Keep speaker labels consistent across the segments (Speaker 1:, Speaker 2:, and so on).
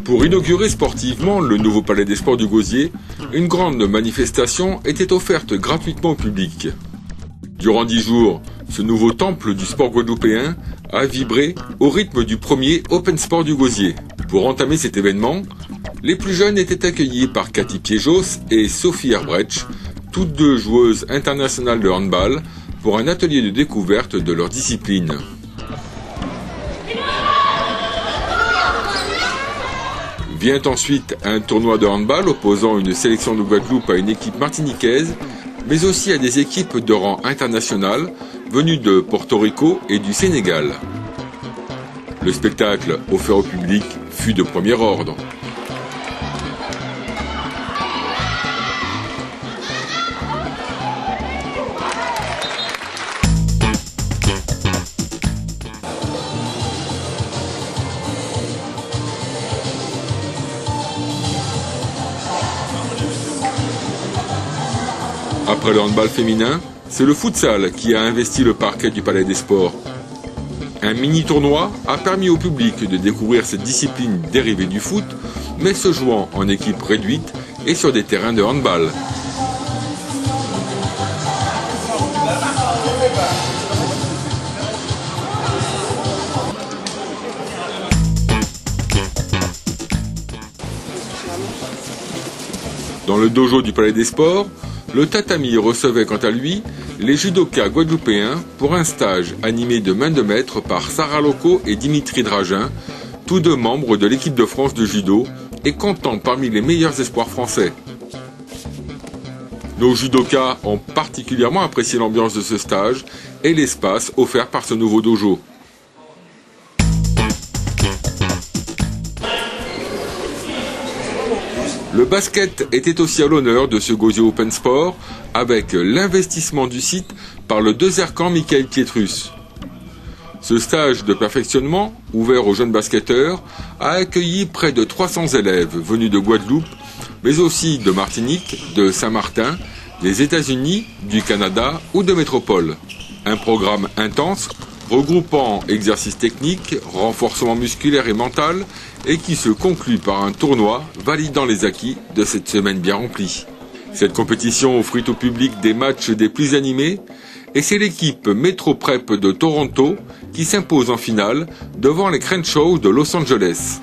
Speaker 1: Pour inaugurer sportivement le nouveau palais des sports du Gosier, une grande manifestation était offerte gratuitement au public. Durant 10 jours, ce nouveau temple du sport guadeloupéen a vibré au rythme du premier Open Sport du Gosier. Pour entamer cet événement, les plus jeunes étaient accueillis par Cathy Piejos et Sophie Herbrecht, toutes deux joueuses internationales de handball, pour un atelier de découverte de leur discipline. Vient ensuite un tournoi de handball opposant une sélection de Guadeloupe à une équipe martiniquaise, mais aussi à des équipes de rang international venues de Porto Rico et du Sénégal. Le spectacle offert au public fut de premier ordre. Après le handball féminin, c'est le futsal qui a investi le parquet du Palais des Sports. Un mini-tournoi a permis au public de découvrir cette discipline dérivée du foot, mais se jouant en équipe réduite et sur des terrains de handball. Dans le dojo du Palais des Sports, le tatami recevait quant à lui les judokas guadeloupéens pour un stage animé de main de maître par Sarah Loco et Dimitri Dragin, tous deux membres de l'équipe de France de judo et comptant parmi les meilleurs espoirs français. Nos judokas ont particulièrement apprécié l'ambiance de ce stage et l'espace offert par ce nouveau dojo. Le basket était aussi à l'honneur de ce Gosier Open Sport avec l'investissement du site par le deuxième Michael Pietrus. Ce stage de perfectionnement, ouvert aux jeunes basketteurs, a accueilli près de 300 élèves venus de Guadeloupe, mais aussi de Martinique, de Saint-Martin, des États-Unis, du Canada ou de métropole. Un programme intense regroupant exercices techniques, renforcement musculaire et mental, et qui se conclut par un tournoi validant les acquis de cette semaine bien remplie. Cette compétition offrit au public des matchs des plus animés, et c'est l'équipe Metro Prep de Toronto qui s'impose en finale devant les Crenshaw de Los Angeles.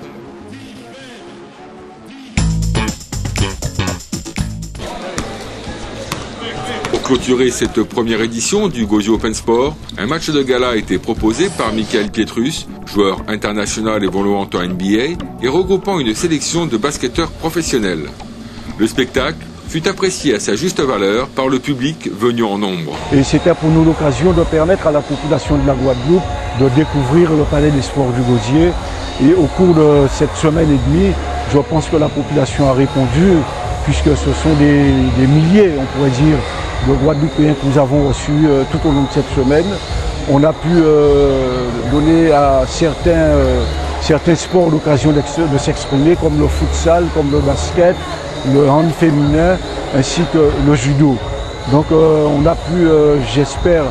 Speaker 1: Pour clôturer cette première édition du Gosier Open Sport, un match de gala a été proposé par Michael Pietrus, joueur international évoluant en NBA et regroupant une sélection de basketteurs professionnels. Le spectacle fut apprécié à sa juste valeur par le public venu en nombre.
Speaker 2: Et c'était pour nous l'occasion de permettre à la population de la Guadeloupe de découvrir le Palais des Sports du Gosier. Et au cours de cette semaine et demie, je pense que la population a répondu, puisque ce sont des milliers, on pourrait dire, de Guadeloupéens que nous avons reçus tout au long de cette semaine. On a pu donner à certains sports l'occasion de s'exprimer, comme le futsal, comme le basket, le hand féminin, ainsi que le judo. Donc on a pu, j'espère,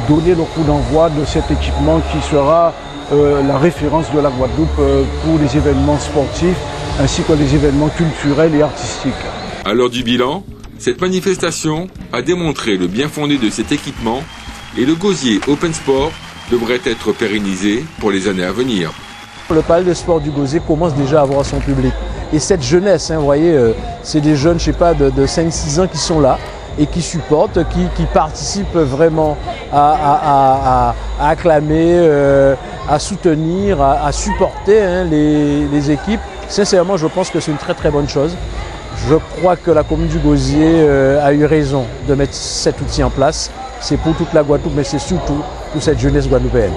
Speaker 2: donner le coup d'envoi de cet équipement qui sera la référence de la Guadeloupe pour les événements sportifs, ainsi que les événements culturels et artistiques.
Speaker 1: À l'heure du bilan, cette manifestation a démontré le bien fondé de cet équipement et le Gosier Open Sport devrait être pérennisé pour les années à venir.
Speaker 3: Le Palais des Sports du Gosier commence déjà à avoir son public. Et cette jeunesse, vous voyez, c'est des jeunes, je sais pas, de 5-6 ans qui sont là et qui supportent, qui participent vraiment à acclamer, à soutenir, à supporter les équipes. Sincèrement, je pense que c'est une très très bonne chose. Je crois que la commune du Gosier a eu raison de mettre cet outil en place. C'est pour toute la Guadeloupe, mais c'est surtout pour cette jeunesse guadeloupéenne.